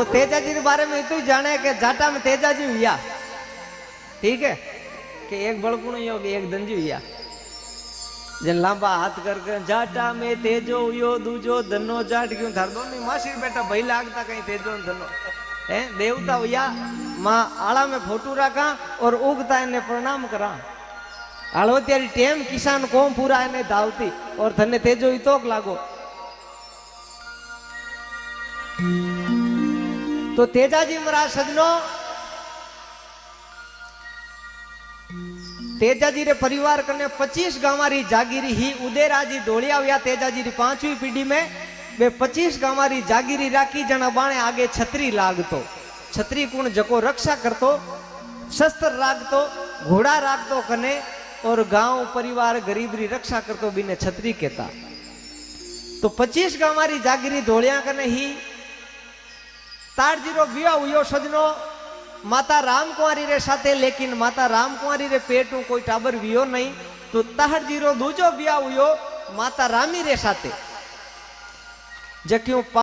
तो तेजाजी के बारे में तो ही जाने कि जाटा में तेजाजी हुआ, ठीक है, कि एक बड़कुण योग एक दंजी हुआ, जन लांबा हाथ कर जाटा में तेजो हुयो दूजो धनो जाट क्यों थार दो नहीं मासी बेटा भाई लागता कहीं तेजो धनो है देवता हुआ माँ आला में फोटू रखा और उगता इन्हें प्रणाम करा आलो तेरी टेम किसान कोम पूरा इन्हें धावती और थने तेजो इतोक लागो। तो तेजाजी महाराज सजनो तेजाजी रे परिवार कने 25 गांवारी जागीरी ही उदयराजी ढोलिया हुआ तेजाजी री 5वीं पीढ़ी में वे 25 गांवारी जागीरी राखी जना बाणे आगे छतरी लागतो छतरी कुण जको रक्षा करतो शस्त्र राखतो घोड़ा राखतो कने और गांव परिवार गरीब री रक्षा करतो बिने छतरी कहता। तो 25 गांवारी जागीरी ढोलिया कने ही तारजीरो विया हुयो सजनो माता राम कुंवारी रे साथे, लेकिन माता राम कुंवारी रे पेटू कोई टाबर वियो नहीं। तो ताहर जीरो दूजो बिया हुयो माता रामी रे साथे जक्यों